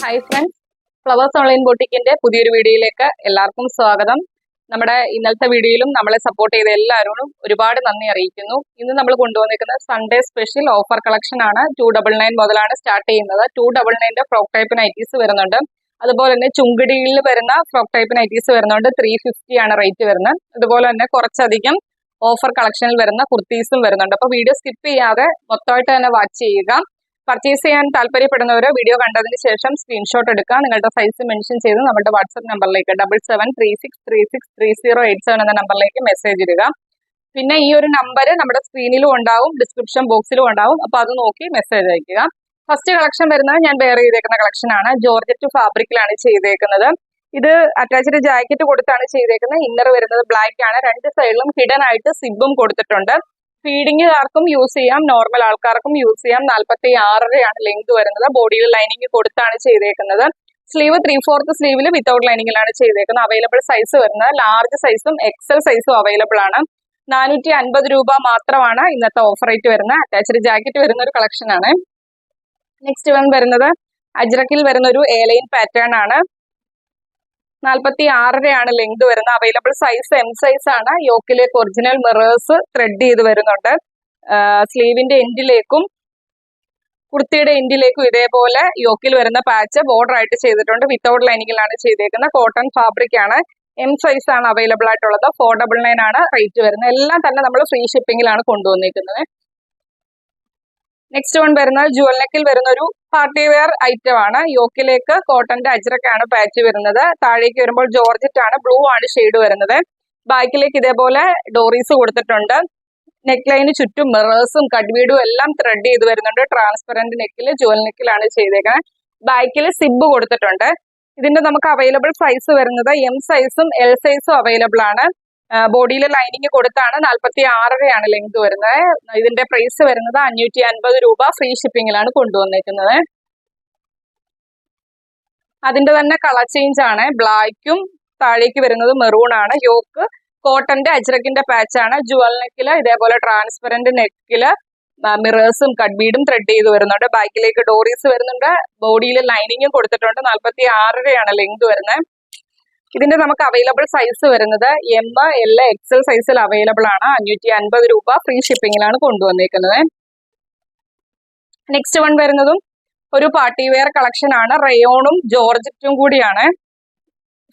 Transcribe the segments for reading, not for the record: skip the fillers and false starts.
Hi friends, flowers online ബൊട്ടിക്കിന്റെ പുതിയൊരു വീഡിയോയിലേക്ക് എല്ലാവർക്കും സ്വാഗതം. നമ്മുടെ ഇന്നലത്തെ വീഡിയോയിലും നമ്മളെ സപ്പോർട്ട് ചെയ്ത എല്ലാവരോടും ഒരുപാട് നന്ദി അറിയിക്കുന്നു. ഇന്ന് നമ്മൾ കൊണ്ടുവന്നിരിക്കുന്നത് സൺഡേ സ്പെഷ്യൽ ഓഫർ കളക്ഷൻ ആണ്. 299 മുതലാണ് സ്റ്റാർട്ട് ചെയ്യുന്നത്. 299 ഫ്രോക്ക് ടൈപ്പ് നൈറ്റീസ് വരുന്നുണ്ട്. അതുപോലെ തന്നെ ചുങ്കിടിയിൽ വരുന്ന ഫ്രോക്ക് ടൈപ്പ് നൈറ്റീസ് വരുന്നുണ്ട്. 350 ആണ് റേറ്റ് വരുന്നത്. അതുപോലെ തന്നെ കുറച്ചധികം ഓഫർ കളക്ഷനിൽ വരുന്ന കുർത്തീസും വരുന്നുണ്ട്. അപ്പോൾ വീഡിയോ സ്കിപ്പ് ചെയ്യാതെ മൊത്തമായിട്ട് തന്നെ വാച്ച് ചെയ്യുക. പർച്ചേസ് ചെയ്യാൻ താല്പര്യപ്പെടുന്നവർ വീഡിയോ കണ്ടതിന് ശേഷം സ്ക്രീൻഷോട്ട് എടുക്കുക. നിങ്ങളുടെ സൈസ് മെൻഷൻ ചെയ്ത് നമ്മുടെ വാട്സ്ആപ്പ് നമ്പറിലേക്ക് 7736363087 എന്ന നമ്പറിലേക്ക് മെസ്സേജ് ഇടുക. പിന്നെ ഈ ഒരു നമ്പർ നമ്മുടെ സ്ക്രീനിലും ഉണ്ടാവും, ഡിസ്ക്രിപ്ഷൻ ബോക്സിലും ഉണ്ടാവും. അപ്പോൾ അത് നോക്കി മെസ്സേജ് അയക്കുക. ഫസ്റ്റ് കളക്ഷൻ വരുന്നത് ഞാൻ വെയർ ചെയ്തേക്കുന്ന കളക്ഷൻ ആണ്. ജോർജറ്റ് ഫാബ്രിക്കിലാണ് ചെയ്തേക്കുന്നത്. ഇത് അറ്റാച്ച്ഡ് ജാക്കറ്റ് കൊടുത്താണ് ചെയ്തേക്കുന്നത്. ഇന്നർ വരുന്നത് ബ്ലാക്ക് ആണ്. രണ്ട് സൈഡിലും ഹിഡൻ ആയിട്ട് സിബും കൊടുത്തിട്ടുണ്ട്. ഫീഡിങ്ങുകാർക്കും യൂസ് ചെയ്യാം, നോർമൽ ആൾക്കാർക്കും യൂസ് ചെയ്യാം. 46 ലെങ്ത് വരുന്നത്. ബോഡിയിൽ ലൈനിങ് കൊടുത്താണ് ചെയ്തേക്കുന്നത്. സ്ലീവ് 3/4 സ്ലീവിൽ വിത്തൗട്ട് ലൈനിങ്ങിലാണ് ചെയ്തേക്കുന്നത്. അവൈലബിൾ സൈസ് വരുന്നത് ലാർജ് സൈസും എക്സൽ സൈസും അവൈലബിൾ ആണ്. 450 രൂപ മാത്രമാണ് ഇന്നത്തെ ഓഫർ റേറ്റ് വരുന്നത്. അറ്റാച്ച്ഡ് ജാക്കറ്റ് വരുന്ന ഒരു കളക്ഷൻ ആണ്. നെക്സ്റ്റ് വൺ വരുന്നത് അജ്രക്കിൽ വരുന്ന ഒരു എലൈൻ പാറ്റേൺ ആണ്. 46 ലെങ്ത് വരുന്നത്. അവൈലബിൾ സൈസ് എം സൈസ് ആണ്. യോക്കിലേക്ക് ഒറിജിനൽ മിറേഴ്സ് ത്രെഡ് ചെയ്ത് വരുന്നുണ്ട്. സ്ലീവിന്റെ എൻഡിലേക്കും കുർത്തിയുടെ എൻഡിലേക്കും ഇതേപോലെ യോക്കിൽ വരുന്ന പാച്ച് ബോർഡർ ആയിട്ട് ചെയ്തിട്ടുണ്ട്. വിത്തൗട്ട് ലൈനിങ്ങിലാണ് ചെയ്തേക്കുന്നത്. കോട്ടൺ ഫാബ്രിക് ആണ്. എം സൈസ് ആണ് അവൈലബിൾ ആയിട്ടുള്ളത്. 499 ആണ് റേറ്റ് വരുന്നത്. എല്ലാം തന്നെ നമ്മൾ ഫ്രീ ഷിപ്പിംഗിലാണ് കൊണ്ടുവന്നിരിക്കുന്നത്. നെക്സ്റ്റ് വൺ വരുന്നത് ജുവൽ നെക്കിൽ വരുന്ന ഒരു പാർട്ടി വെയർ ഐറ്റം ആണ്. യോക്കിലേക്ക് കോട്ടന്റെ അജ്രക്കാണ് പാച്ച് വരുന്നത്. താഴേക്ക് വരുമ്പോൾ ജോർജറ്റ് ആണ്. ബ്ലൂ ആണ് ഷെയ്ഡ് വരുന്നത്. ബാക്കിലേക്ക് ഇതേപോലെ ഡോറീസ് കൊടുത്തിട്ടുണ്ട്. നെക്ക് ലൈന് ചുറ്റും മിറേഴ്സും കട്ട്ബീഡും എല്ലാം ത്രെഡ് ചെയ്ത് വരുന്നുണ്ട്. ട്രാൻസ്പെറന്റ് നെക്കിൽ ജുവൽ നെക്കിലാണ് ചെയ്തേക്കുന്നത്. ബാക്കിൽ സിബ് കൊടുത്തിട്ടുണ്ട്. ഇതിന്റെ നമുക്ക് അവൈലബിൾ സൈസ് വരുന്നത് എം സൈസും എൽ സൈസും അവൈലബിൾ ആണ്. ബോഡിയിൽ ലൈനിങ് കൊടുത്താണ്. 46 ലെങ്ത് വരുന്നത്. ഇതിന്റെ പ്രൈസ് വരുന്നത് 550 രൂപ. ഫ്രീ ഷിപ്പിംഗിലാണ് കൊണ്ടുവന്നേക്കുന്നത്. അതിന്റെ തന്നെ കളർ ചേഞ്ച് ആണ്. ബ്ലാക്കും താഴേക്ക് വരുന്നത് മെറൂൺ ആണ്. യോക്ക് കോട്ടന്റെ അജ്രക്കിന്റെ പാച്ച് ആണ്. ജുവൽ നെക്കില് ഇതേപോലെ ട്രാൻസ്പെറന്റ് നെക്കില് മിറേഴ്സും കട്ട്ബീഡും ത്രെഡ് ചെയ്ത് വരുന്നുണ്ട്. ബാക്കിലേക്ക് ഡോറീസ് വരുന്നുണ്ട്. ബോഡിയിൽ ലൈനിങ്ങും കൊടുത്തിട്ടുണ്ട്. 46 ലെങ്ത് വരുന്നത്. ഇതിന്റെ നമുക്ക് അവൈലബിൾ സൈസ് വരുന്നത് എം എൽ എക്സൽ സൈസിൽ അവൈലബിൾ ആണ്. 550 രൂപ. ഫ്രീ ഷിപ്പിംഗിലാണ് കൊണ്ടുവന്നേക്കുന്നത്. നെക്സ്റ്റ് വൺ വരുന്നതും ഒരു പാർട്ടി വെയർ കളക്ഷൻ ആണ്. റയോണും ജോർജറ്റും കൂടിയാണ്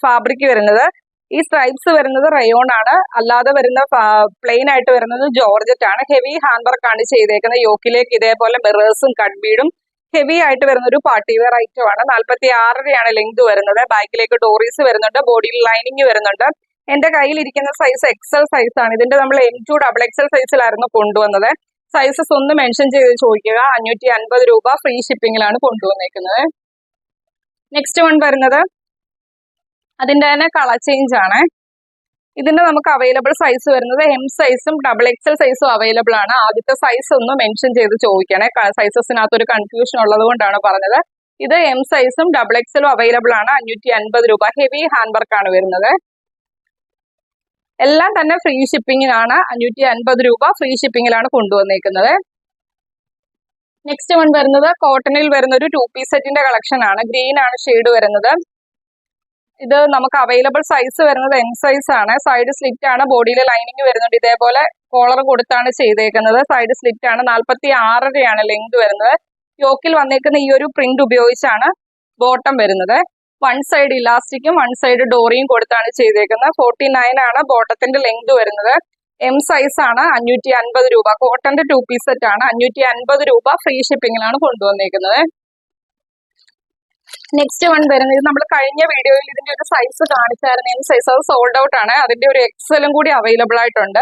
ഫാബ്രിക് വരുന്നത്. ഈ സ്ട്രൈപ്സ് വരുന്നത് റയോൺ ആണ്. അല്ലാതെ വരുന്ന പ്ലെയിൻ ആയിട്ട് വരുന്നത് ജോർജറ്റ് ആണ്. ഹെവി ഹാൻഡ് വർക്ക് ആണ് ചെയ്തേക്കുന്നത്. യോക്കിലേക്ക് ഇതേപോലെ മിറേഴ്സും കട്ട്ബീഡും ഹെവി ആയിട്ട് വരുന്ന ഒരു പാർട്ടി വെയർ ഐറ്റം ആണ്. 46 ലെങ്ത് വരുന്നത്. ബാക്കിലേക്ക് ഡോറീസ് വരുന്നുണ്ട്. ബോഡിയിൽ ലൈനിങ് വരുന്നുണ്ട്. എന്റെ കയ്യിൽ ഇരിക്കുന്ന സൈസ് എക്സൽ സൈസ് ആണ്. ഇതിന്റെ നമ്മൾ M2 XXL സൈസിലായിരുന്നു കൊണ്ടുവന്നത്. സൈസസ് ഒന്ന് മെൻഷൻ ചെയ്ത് ചോദിക്കുക. 550 രൂപ. ഫ്രീ ഷിപ്പിംഗിലാണ് കൊണ്ടുവന്നേക്കുന്നത്. നെക്സ്റ്റ് വൺ വരുന്നത് അതിന്റെ തന്നെ കളർ ചേഞ്ച് ആണ്. ഇതിന്റെ നമുക്ക് അവൈലബിൾ സൈസ് വരുന്നത് എം സൈസും XXL സൈസും അവൈലബിൾ ആണ്. ആദ്യത്തെ സൈസ് ഒന്ന് മെൻഷൻ ചെയ്ത് ചോദിക്കണേ. സൈസസിനകത്ത് ഒരു കൺഫ്യൂഷൻ ഉള്ളത് കൊണ്ടാണ് പറഞ്ഞത്. ഇത് എം സൈസും XXL അവൈലബിൾ ആണ്. 550 രൂപ. ഹെവി ഹാൻഡ് വർക്ക് ആണ് വരുന്നത്. എല്ലാം തന്നെ ഫ്രീ ഷിപ്പിംഗിലാണ്. 550 രൂപ. ഫ്രീ ഷിപ്പിംഗിലാണ് കൊണ്ടുവന്നേക്കുന്നത്. നെക്സ്റ്റ് വൺ വരുന്നത് കോട്ടണിൽ വരുന്ന ഒരു 2 പീസ് സെറ്റിന്റെ കളക്ഷൻ ആണ്. ഗ്രീൻ ആണ് ഷെയ്ഡ് വരുന്നത്. ഇത് നമുക്ക് അവൈലബിൾ സൈസ് വരുന്നത് എം സൈസ് ആണ്. സൈഡ് സ്ലിറ്റ് ആണ്. ബോഡിയിൽ ലൈനിങ് വരുന്നുണ്ട്. ഇതേപോലെ കോളർ കൊടുത്താണ് ചെയ്തേക്കുന്നത്. സൈഡ് സ്ലിറ്റ് ആണ്. 46 ലെങ്ത് വരുന്നത്. യോക്കിൽ വന്നേക്കുന്ന ഈ ഒരു പ്രിന്റ് ഉപയോഗിച്ചാണ് ബോട്ടം വരുന്നത്. വൺ സൈഡ് ഇലാസ്റ്റിക്കും വൺ സൈഡ് ഡോറിയും കൊടുത്താണ് ചെയ്തേക്കുന്നത്. 49 ആണ് ബോട്ടത്തിന്റെ ലെങ്ത് വരുന്നത്. എം സൈസ് ആണ്. 550 രൂപ. കോട്ടന്റെ 2 പീസ് സെറ്റ് ആണ്. 550 രൂപ. ഫ്രീ ഷിപ്പിംഗിലാണ് കൊണ്ടുവന്നേക്കുന്നത്. നെക്സ്റ്റ് വൺ വരുന്നത് നമ്മൾ കഴിഞ്ഞ വീഡിയോയിൽ ഇതിന്റെ ഒരു സൈസ് കാണിച്ചായിരുന്നു. എം സൈസ് അത് സോൾഡ് ഔട്ട് ആണ്. അതിന്റെ ഒരു എക്സലും കൂടി അവൈലബിൾ ആയിട്ടുണ്ട്.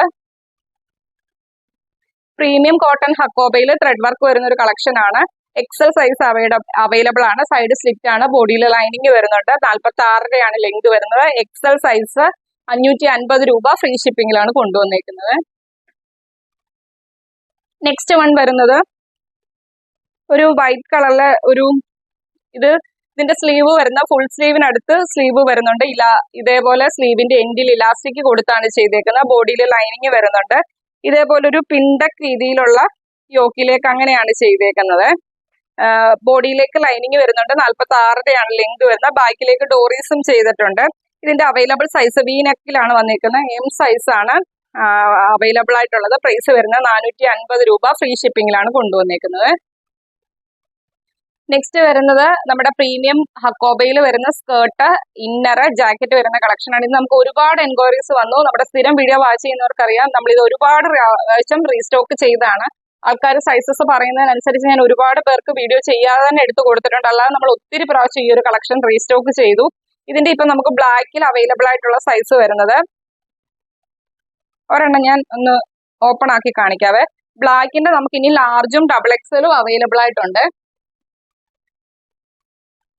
പ്രീമിയം കോട്ടൺ ഹക്കോബയിൽ ത്രെഡ് വർക്ക് വരുന്ന ഒരു കളക്ഷൻ ആണ്. എക്സൽ സൈസ് അവൈലബിൾ ആണ്. സൈഡ് സ്ലിറ്റ് ആണ്. ബോഡിയിൽ ലൈനിങ് വരുന്നുണ്ട്. 46 ലെങ്ത് വരുന്നത്. എക്സൽ സൈസ് 550 രൂപ. ഫ്രീ ഷിപ്പിംഗിലാണ് കൊണ്ടുവന്നേക്കുന്നത്. നെക്സ്റ്റ് വൺ വരുന്നത് ഒരു വൈറ്റ് കളറിലെ ഒരു ഇതിന്റെ സ്ലീവ് വരുന്ന ഫുൾ സ്ലീവിനടുത്ത് സ്ലീവ് വരുന്നുണ്ട്. ഇതേപോലെ സ്ലീവിന്റെ എൻഡിൽ ഇലാസ്റ്റിക് കൊടുത്താണ് ചെയ്തേക്കുന്നത്. ബോഡിയിൽ ലൈനിങ് വരുന്നുണ്ട്. ഇതേപോലെ ഒരു പിണ്ടക് രീതിയിലുള്ള യോക്കിലേക്ക് അങ്ങനെയാണ് ചെയ്തേക്കുന്നത്. ബോഡിയിലേക്ക് ലൈനിങ് വരുന്നുണ്ട്, 46ാണ് ലെങ്ത് വരുന്നത്. ബാക്കിലേക്ക് ഡോറീസും ചെയ്തിട്ടുണ്ട്. ഇതിന്റെ അവൈലബിൾ സൈസ് വി നെക്കിലാണ് വന്നിരിക്കുന്നത്. എം സൈസ് ആണ് അവൈലബിൾ ആയിട്ടുള്ളത്. പ്രൈസ് വരുന്നത് 450 രൂപ. ഫ്രീ ഷിപ്പിംഗിലാണ് കൊണ്ടുവന്നേക്കുന്നത്. നെക്സ്റ്റ് വരുന്നത് നമ്മുടെ പ്രീമിയം ഹക്കോബയിൽ വരുന്ന സ്കേർട്ട്, ഇന്നർ, ജാക്കറ്റ് വരുന്ന കളക്ഷൻ ആണ്. ഇത് നമുക്ക് ഒരുപാട് എൻക്വയറീസ് വന്നു. നമ്മുടെ സ്ഥിരം വീഡിയോ വാച്ച് ചെയ്യുന്നവർക്കറിയാം, നമ്മൾ ഇത് ഒരുപാട് പ്രാവശ്യം റീസ്റ്റോക്ക് ചെയ്താണ്. ആൾക്കാർ സൈസസ് പറയുന്നതിനനുസരിച്ച് ഞാൻ ഒരുപാട് പേർക്ക് വീഡിയോ ചെയ്യാതെ തന്നെ എടുത്തു കൊടുത്തിട്ടുണ്ട്. അല്ലാതെ നമ്മൾ ഒത്തിരി പ്രാവശ്യം ഈ ഒരു കളക്ഷൻ റീസ്റ്റോക്ക് ചെയ്തു. ഇതിന്റെ ഇപ്പൊ നമുക്ക് ബ്ലാക്കിൽ അവൈലബിൾ ആയിട്ടുള്ള സൈസ് വരുന്നത് ഒരെണ്ണം ഞാൻ ഒന്ന് ഓപ്പൺ ആക്കി കാണിക്കാവേ. ബ്ലാക്കിന്റെ നമുക്ക് ഇനി ലാർജും ഡബിൾ എക്സലും അവൈലബിൾ ആയിട്ടുണ്ട്.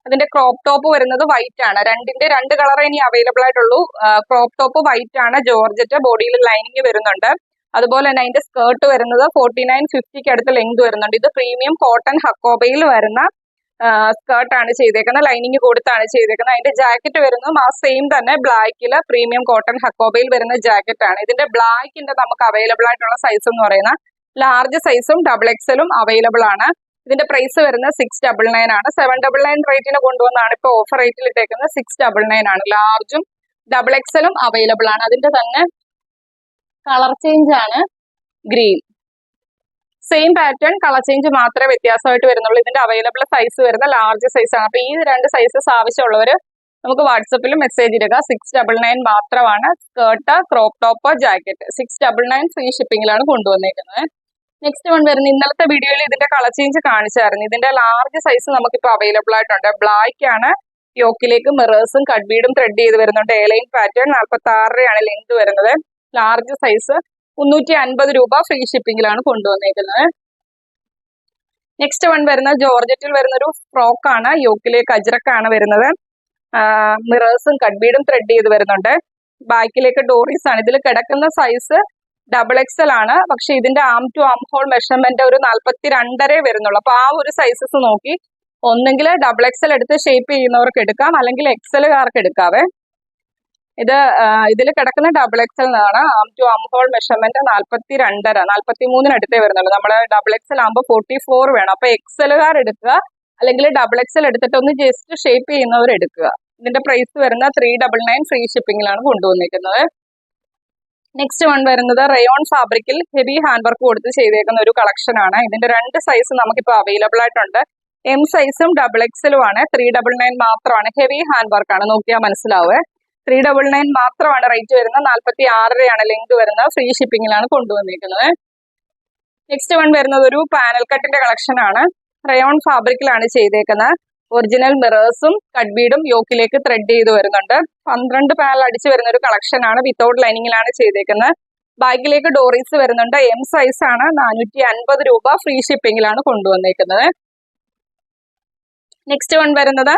അതിന്റെ ക്രോപ്പ് ടോപ്പ് വരുന്നത് വൈറ്റ് ആണ്. രണ്ടിന്റെ രണ്ട് കളറേ ഇനി അവൈലബിൾ ആയിട്ടുള്ളൂ. ക്രോപ്പ് ടോപ്പ് വൈറ്റ് ആണ്, ജോർജറ്റ്, ബോഡിയിൽ ലൈനിങ് വരുന്നുണ്ട്. അതുപോലെ തന്നെ അതിന്റെ സ്കേർട്ട് വരുന്നത് 49-50 അടുത്ത് ലെങ്ത് വരുന്നുണ്ട്. ഇത് പ്രീമിയം കോട്ടൺ ഹക്കോബയിൽ വരുന്ന സ്കേർട്ട് ആണ് ചെയ്തേക്കുന്നത്, ലൈനിങ് കൊടുത്താണ് ചെയ്തേക്കുന്നത്. അതിന്റെ ജാക്കറ്റ് വരുന്നത് ആ സെയിം തന്നെ ബ്ലാക്കില് പ്രീമിയം കോട്ടൺ ഹക്കോബയിൽ വരുന്ന ജാക്കറ്റ് ആണ്. ഇതിന്റെ ബ്ലാക്കിന്റെ നമുക്ക് അവൈലബിൾ ആയിട്ടുള്ള സൈസ് എന്ന് പറയുന്ന ലാർജ് സൈസും ഡബിൾ എക്സലും അവൈലബിൾ ആണ്. ഇതിന്റെ പ്രൈസ് വരുന്നത് 699 ആണ്. 799 റേറ്റിന് കൊണ്ടുവന്നാണ് ഇപ്പൊ ഓഫർ റേറ്റിൽ ഇട്ടേക്കുന്നത്. 699 ആണ്. ലാർജും ഡബിൾ എക്സലും അവൈലബിൾ ആണ്. അതിന്റെ തന്നെ കളർ ചേഞ്ച് ആണ് green. Same pattern, colour change മാത്രമേ വ്യത്യാസമായിട്ട് വരുന്നുള്ളൂ. ഇതിന്റെ അവൈലബിൾ സൈസ് വരുന്ന ലാർജ് സൈസ് ആണ്. അപ്പൊ ഈ രണ്ട് സൈസസ് ആവശ്യമുള്ളവർ നമുക്ക് വാട്സപ്പിൽ മെസ്സേജ് ഇടുക. 699 മാത്രമാണ്. Skirt, crop top, jacket 699 free ഷിപ്പിംഗിലാണ് കൊണ്ടുവന്നേക്കുന്നത്. നെക്സ്റ്റ് വൺ വരുന്നത് ഇന്നലത്തെ വീഡിയോയിൽ ഇതിന്റെ കളർ ചേഞ്ച് കാണിച്ചായിരുന്നു. ഇതിന്റെ ലാർജ് സൈസ് നമുക്കിപ്പോ അവൈലബിൾ ആയിട്ടുണ്ട്. ബ്ലാക്ക് ആണ്, യോക്കിലേക്ക് മിറേഴ്സും കട്ട്ബീഡും ത്രെഡ് ചെയ്ത് വരുന്നുണ്ട്. എലൈൻ പാറ്റേൺ, 46ാണ് ലെങ്ത് വരുന്നത്. ലാർജ് സൈസ് 350 രൂപ. ഫ്രീ ഷിപ്പിംഗിലാണ് കൊണ്ടുവന്നേക്കുന്നത്. നെക്സ്റ്റ് വൺ വരുന്നത് ജോർജറ്റിൽ വരുന്ന ഒരു ഫ്രോക്ക് ആണ്. യോക്കിലേക്ക് അജ്രക്കാണ് വരുന്നത്. മിറേഴ്സും കട്ട്ബീഡും ത്രെഡ് ചെയ്ത് വരുന്നുണ്ട്. ബാക്കിലേക്ക് ഡോറീസ് ആണ്. ഇതിൽ കിടക്കുന്ന സൈസ് ഡബിൾ എക്സൽ ആണ്. പക്ഷെ ഇതിന്റെ ആം ടു ആം ഹോൾ മെഷർമെന്റ് ഒരു 42.5 വരുന്നുള്ളൂ. അപ്പൊ ആ ഒരു സൈസസ് നോക്കി ഒന്നെങ്കിൽ ഡബിൾ എക്സൽ എടുത്ത് ഷേപ്പ് ചെയ്യുന്നവർക്ക് എടുക്കാം, അല്ലെങ്കിൽ എക്സലുകാർക്ക് എടുക്കാവേ. ഇതിൽ കിടക്കുന്ന ഡബിൾ എക്സൽ ആണ്. ആം ടു ആം ഹോൾ മെഷർമെന്റ് 42.5, 43 അടുത്തേ വരുന്നുള്ളൂ. നമ്മള് ഡബിൾ എക്സൽ ആകുമ്പോൾ 44 വേണം. അപ്പൊ എക്സലുകാർ എടുക്കുക, അല്ലെങ്കിൽ ഡബിൾ എക്സൽ എടുത്തിട്ട് ഒന്ന് ജസ്റ്റ് ഷേപ്പ് ചെയ്യുന്നവർ എടുക്കുക. ഇതിന്റെ പ്രൈസ് വരുന്ന 399 ഫ്രീ ഷിപ്പിംഗിലാണ് കൊണ്ടുവന്നിരിക്കുന്നത്. നെക്സ്റ്റ് വൺ വരുന്നത് റയോൺ ഫാബ്രിക്കിൽ ഹെവി ഹാൻഡ് വർക്ക് കൊടുത്ത് ചെയ്തേക്കുന്ന ഒരു കളക്ഷൻ ആണ്. ഇതിന്റെ രണ്ട് സൈസ് നമുക്കിപ്പോൾ അവൈലബിൾ ആയിട്ടുണ്ട്. എം സൈസും ഡബിൾ എക്സലും ആണ്. 399 മാത്രമാണ്. ഹെവി ഹാൻഡ് വർക്ക് ആണ്, നോക്കിയാൽ മനസ്സിലാവേ. 399 മാത്രമാണ് റേറ്റ് വരുന്നത്. 46ാണ് ലെങ്ത് വരുന്നത്. ഫ്രീ ഷിപ്പിംഗിലാണ് കൊണ്ടുവന്നിരിക്കുന്നത്. നെക്സ്റ്റ് വൺ വരുന്നത് ഒരു പാനൽ കട്ടിന്റെ കളക്ഷൻ ആണ്. റയോൺ ഫാബ്രിക്കിലാണ് ചെയ്തേക്കുന്നത്. ഒറിജിനൽ മിറേഴ്സും കട്ട്ബീഡും യോക്കിലേക്ക് ത്രെഡ് ചെയ്ത് വരുന്നുണ്ട്. 12 പാനൽ അടിച്ച് വരുന്ന ഒരു കളക്ഷൻ ആണ്. വിത്തൗട്ട് ലൈനിങ്ങിലാണ് ചെയ്തേക്കുന്നത്. ബാക്കിലേക്ക് ഡോറീസ് വരുന്നുണ്ട്. എം സൈസ് ആണ്. 450 രൂപ. ഫ്രീ ഷിപ്പിംഗിലാണ് കൊണ്ടുവന്നേക്കുന്നത്. നെക്സ്റ്റ് വൺ വരുന്നത്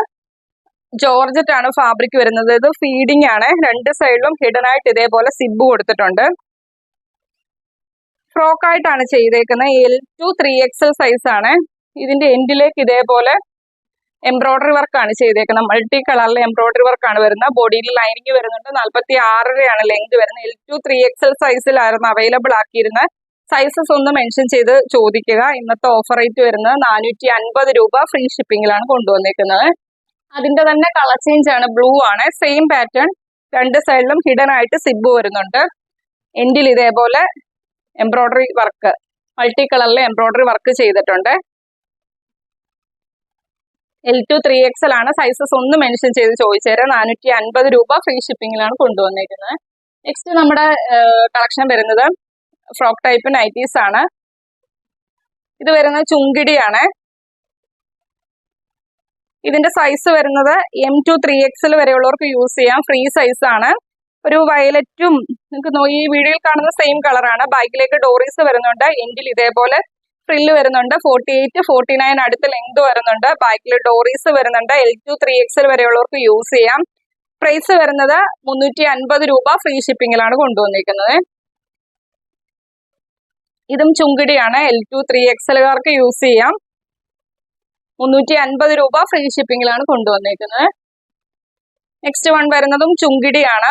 ജോർജറ്റ് ആണ് ഫാബ്രിക് വരുന്നത്. ഇത് ഫീഡിംഗ് ആണ്. രണ്ട് സൈഡിലും ഹിഡൻ ആയിട്ട് ഇതേപോലെ സിബ് കൊടുത്തിട്ടുണ്ട്. ഫ്രോക്ക് ആയിട്ടാണ് ചെയ്തേക്കുന്നത്. L2 3XL സൈസ് ആണ്. ഇതിന്റെ എൻഡിലേക്ക് ഇതേപോലെ എംബ്രോയിഡറി വർക്കാണ് ചെയ്തേക്കുന്നത്. മൾട്ടി കളറിലെ എംബ്രോയിഡറി വർക്കാണ് വരുന്നത്. ബോഡിയിൽ ലൈനിങ് വരുന്നുണ്ട്. 46ാണ് ലെങ്ത് വരുന്നത്. L2 3XL സൈസിലായിരുന്നു അവൈലബിൾ ആക്കിയിരുന്നത്. സൈസസ് ഒന്ന് മെൻഷൻ ചെയ്ത് ചോദിക്കുക. ഇന്നത്തെ ഓഫർ റേറ്റ് വരുന്നത് 450 രൂപ. ഫ്രീ ഷിപ്പിംഗിലാണ് കൊണ്ടുവന്നേക്കുന്നത്. അതിന്റെ തന്നെ കളർ ചേഞ്ച് ആണ്. ബ്ലൂ ആണ്. സെയിം പാറ്റേൺ, രണ്ട് സൈഡിലും ഹിഡൻ ആയിട്ട് സിബ് വരുന്നുണ്ട്. എൻഡിൽ ഇതേപോലെ എംബ്രോയിഡറി വർക്ക്, മൾട്ടി കളറിലെ എംബ്രോയിഡറി വർക്ക് ചെയ്തിട്ടുണ്ട്. L2 3XL ആണ്. സൈസസ് ഒന്ന് മെൻഷൻ ചെയ്ത് ചോദിച്ചേരാം. 450 രൂപ. ഫ്രീ ഷിപ്പിംഗിലാണ് കൊണ്ടുവന്നേക്കുന്നത്. നെക്സ്റ്റ് നമ്മുടെ കളക്ഷൻ വരുന്നത് ഫ്രോക്ക് ടൈപ്പ് നൈറ്റീസ് ആണ്. ഇത് വരുന്നത് ചുങ്കിടിയാണ്. ഇതിന്റെ സൈസ് വരുന്നത് M2 3XL വരെയുള്ളവർക്ക് യൂസ് ചെയ്യാം. ഫ്രീ സൈസ് ആണ്. ഒരു വയലറ്റും നിങ്ങൾക്ക് ഈ വീഡിയോയിൽ കാണുന്ന സെയിം കളറാണ്. ബാക്കിലേക്ക് ഡോറീസ് വരുന്നുണ്ട്. എൻഡിൽ ഇതേപോലെ ഫ്രില്ല് വരുന്നുണ്ട്. 48-49 അടുത്ത് ലെങ്ത് വരുന്നുണ്ട്. ബാക്കിൽ ഡോറീസ് വരുന്നുണ്ട്. L2 3XL വരെയുള്ളവർക്ക് യൂസ് ചെയ്യാം. പ്രൈസ് വരുന്നത് 350 രൂപ. ഫ്രീ ഷിപ്പിംഗിലാണ് കൊണ്ടുവന്നിരിക്കുന്നത്. ഇതും ചുങ്കിടിയാണ്. L2 3XLകാർക്ക് യൂസ് ചെയ്യാം. 350 രൂപ. ഫ്രീ ഷിപ്പിംഗിലാണ് കൊണ്ടുവന്നിരിക്കുന്നത്. നെക്സ്റ്റ് വൺ വരുന്നതും ചുങ്കിടിയാണ്.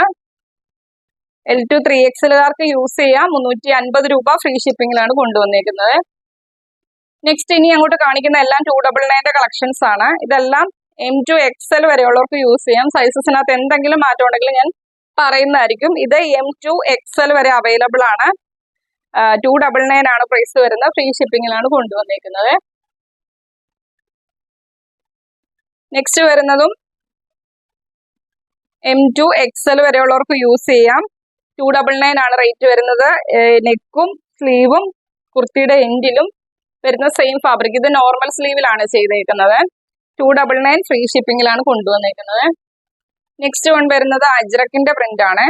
L2 3XLകാർക്ക് യൂസ് ചെയ്യാം. 350 രൂപ. ഫ്രീ ഷിപ്പിംഗിലാണ് കൊണ്ടുവന്നിരിക്കുന്നത്. നെക്സ്റ്റ് ഇനി അങ്ങോട്ട് കാണിക്കുന്ന എല്ലാം 299 കളക്ഷൻസ് ആണ്. ഇതെല്ലാം M2 XL വരെയുള്ളവർക്ക് യൂസ് ചെയ്യാം. സൈസസിനകത്ത് എന്തെങ്കിലും മാറ്റം ഉണ്ടെങ്കിൽ ഞാൻ പറയുന്നതായിരിക്കും. ഇത് M2 XL വരെ അവൈലബിൾ ആണ്. 299 ആണ് പ്രൈസ് വരുന്നത്. ഫ്രീ ഷിപ്പിംഗിലാണ് കൊണ്ടുവന്നേക്കുന്നത്. നെക്സ്റ്റ് വരുന്നതും M2 XL വരെയുള്ളവർക്ക് യൂസ് ചെയ്യാം. 299 ആണ് റേറ്റ് വരുന്നത്. നെക്കും സ്ലീവും കുർത്തിയുടെ എൻഡിലും വരുന്ന സെയിം ഫാബ്രിക്. ഇത് നോർമൽ സ്ലീവിലാണ് ചെയ്തേക്കുന്നത്. 299 ഫ്രീ ഷിപ്പിംഗിലാണ് കൊണ്ടുവന്നേക്കുന്നത്. നെക്സ്റ്റ് വൺ വരുന്നത് അജ്രക്കിന്റെ പ്രിന്റ് ആണ്.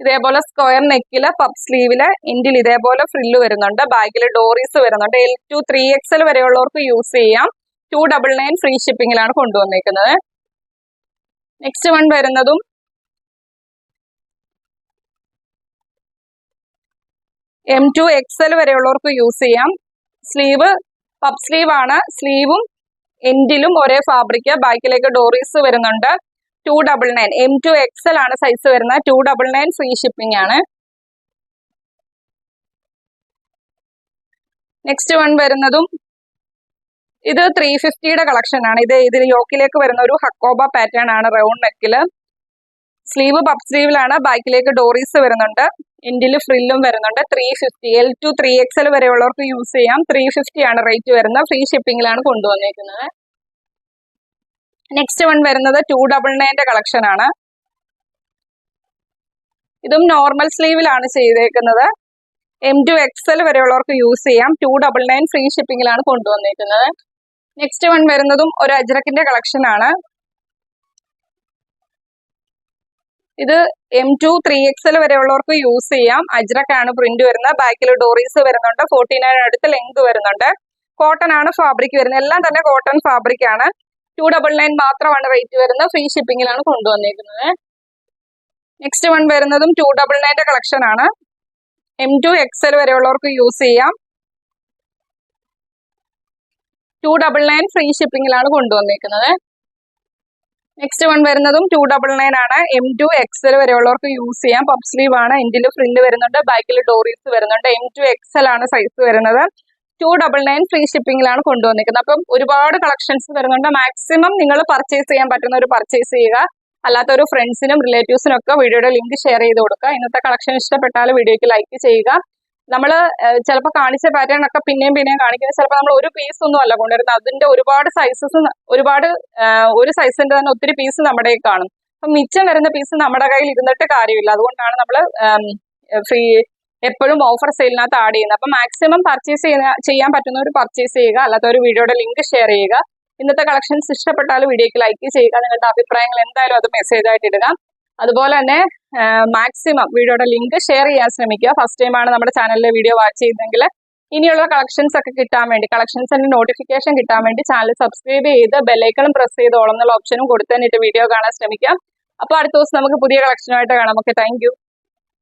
ഇതേപോലെ സ്ക്വയർ നെക്കില് പഫ് സ്ലീവില് എൻഡിൽ ഇതേപോലെ ഫ്രില്ല് വരുന്നുണ്ട്. ബാക്കിൽ ഡോറീസ് വരുന്നുണ്ട്. L2 3XL വരെയുള്ളവർക്ക് യൂസ് ചെയ്യാം. 299 ഫ്രീ ഷിപ്പിംഗിലാണ് കൊണ്ടുവന്നേക്കുന്നത്. നെക്സ്റ്റ് വൺ വരുന്നതും M2 XL വരെയുള്ളവർക്ക് യൂസ് ചെയ്യാം. സ്ലീവ് പഫ് സ്ലീവ് ആണ്. സ്ലീവും എൻഡിലും ഒരേ ഫാബ്രിക്. ബാക്കിലേക്ക് ഡോറീസ് വരുന്നുണ്ട്. 299 M2 XL ആണ് സൈസ് വരുന്നത്. 299 ഫ്രീ ഷിപ്പിംഗ് ആണ്. നെക്സ്റ്റ് വൺ വരുന്നതും ഇത് 350യുടെ കളക്ഷൻ ആണ്. ഇതിൽ യോക്കിലേക്ക് വരുന്ന ഒരു ഹക്കോബ പാറ്റേൺ ആണ്. റൗണ്ട് നെക്കില് സ്ലീവ് പഫ് സ്ലീവിലാണ്. ബാക്കിലേക്ക് ഡോറീസ് വരുന്നുണ്ട്. എൻഡില് ഫ്രില്ലും വരുന്നുണ്ട്. 350 L2 3XL വരെയുള്ളവർക്ക് യൂസ് ചെയ്യാം. 350 ആണ് റേറ്റ് വരുന്നത്. ഫ്രീ ഷിപ്പിംഗിലാണ് കൊണ്ടുവന്നേക്കുന്നത്. നെക്സ്റ്റ് വൺ വരുന്നത് 299ന്റെ കളക്ഷൻ ആണ്. ഇതും നോർമൽ സ്ലീവിലാണ് ചെയ്തേക്കുന്നത്. M2 XL വരെയുള്ളവർക്ക് യൂസ് ചെയ്യാം. 299 ഫ്രീ ഷിപ്പിംഗിലാണ് കൊണ്ടുവന്നേക്കുന്നത്. നെക്സ്റ്റ് വൺ വരുന്നതും ഒരു അജ്രക്കിന്റെ കളക്ഷൻ ആണ്. ഇത് M2 3XL വരെയുള്ളവർക്ക് യൂസ് ചെയ്യാം. അജ്രക്കാണ് പ്രിന്റ് വരുന്നത്. ബാക്കിൽ ഡോറീസ് വരുന്നുണ്ട്. 49 അടുത്ത് ലെങ്ത് വരുന്നുണ്ട്. കോട്ടൺ ആണ് ഫാബ്രിക് വരുന്നത്. എല്ലാം തന്നെ കോട്ടൺ ഫാബ്രിക് ആണ്. 299 മാത്രമാണ് റേറ്റ് വരുന്നത്. ഫ്രീ ഷിപ്പിംഗിലാണ് കൊണ്ടുവന്നേക്കുന്നത്. നെക്സ്റ്റ് വൺ വരുന്നതും 299ന്റെ കളക്ഷൻ ആണ്. M2 XL വരെയുള്ളവർക്ക് യൂസ് ചെയ്യാം. 299 ഫ്രീ ഷിപ്പിംഗിലാണ് കൊണ്ടുവന്നേക്കുന്നത്. നെക്സ്റ്റ് വൺ വരുന്നതും 299 ആണ്. M2 XL വരെയുള്ളവർക്ക് യൂസ് ചെയ്യാം. പഫ് സ്ലീവ് ആണ്. എൻഡിൽ ഫ്രില്ല് വരുന്നുണ്ട്. ബാക്കിൽ ഡോറീസ് വരുന്നുണ്ട്. M2 XL ആണ് സൈസ് വരുന്നത്. 299 ഫ്രീ ഷിപ്പിംഗിലാണ് കൊണ്ടുവന്നിരിക്കുന്നത്. അപ്പം ഒരുപാട് കളക്ഷൻസ് വരുന്നുണ്ട്. മാക്സിമം നിങ്ങൾ പർച്ചേസ് ചെയ്യാൻ പറ്റുന്ന ഒരു പർച്ചേസ് ചെയ്യുക. അല്ലാത്ത ഒരു ഫ്രണ്ട്സിനും റിലേറ്റീവ്സിനും ഒക്കെ വീഡിയോയുടെ ലിങ്ക് ഷെയർ ചെയ്ത് കൊടുക്കുക. ഇന്നത്തെ കളക്ഷൻ ഇഷ്ടപ്പെട്ടാൽ വീഡിയോയ്ക്ക് ലൈക്ക് ചെയ്യുക. നമ്മൾ ചിലപ്പോൾ കാണിച്ച പാറ്റേൺ ഒക്കെ പിന്നെയും കാണിക്കുന്നത് ചിലപ്പോൾ നമ്മൾ ഒരു പീസ് ഒന്നും അല്ല കൊണ്ടുവരുന്നത്. അതിന്റെ ഒരുപാട് സൈസസ് ഒരു സൈസിന്റെ തന്നെ ഒത്തിരി പീസ് നമ്മുടെ കയ്യിൽ കാണും. അപ്പം മിച്ചം വരുന്ന പീസ് നമ്മുടെ കയ്യിൽ ഇരുന്നിട്ട് കാര്യമില്ല. അതുകൊണ്ടാണ് നമ്മൾ ഫ്രീ എപ്പോഴും ഓഫർ സെയിലിനകത്ത് ആഡ് ചെയ്യുന്നത്. അപ്പം മാക്സിമം പർച്ചേസ് ചെയ്യാൻ പറ്റുന്നവർ പർച്ചേസ് ചെയ്യുക. അല്ലാത്ത ഒരു വീഡിയോയുടെ ലിങ്ക് ഷെയർ ചെയ്യുക. ഇന്നത്തെ കളക്ഷൻസ് ഇഷ്ടപ്പെട്ടാൽ വീഡിയോയ്ക്ക് ലൈക്ക് ചെയ്യുക. നിങ്ങളുടെ അഭിപ്രായങ്ങൾ എന്തായാലും അത് മെസ്സേജ് ആയിട്ട് ഇടുക. അതുപോലെ തന്നെ മാക്സിമം വീഡിയോയുടെ ലിങ്ക് ഷെയർ ചെയ്യാൻ ശ്രമിക്കുക. ഫസ്റ്റ് ടൈം ആണ് നമ്മുടെ ചാനലിലെ വീഡിയോ വാച്ച് ചെയ്തെങ്കിൽ ഇനിയുള്ള കളക്ഷൻസ് ഒക്കെ കിട്ടാൻ വേണ്ടി, കളക്ഷൻസിന്റെ നോട്ടിഫിക്കേഷൻ കിട്ടാൻ വേണ്ടി ചാനൽ സബ്സ്ക്രൈബ് ചെയ്ത് ബെല്ലൈക്കണും പ്രസ് ചെയ്ത് ഓളം എന്നുള്ള ഓപ്ഷനും കൊടുത്തന്നിട്ട് വീഡിയോ കാണാൻ ശ്രമിക്കാം. അപ്പോൾ അടുത്ത ദിവസം നമുക്ക് പുതിയ കളക്ഷനുമായിട്ട് കാണാം. Okay, thank you.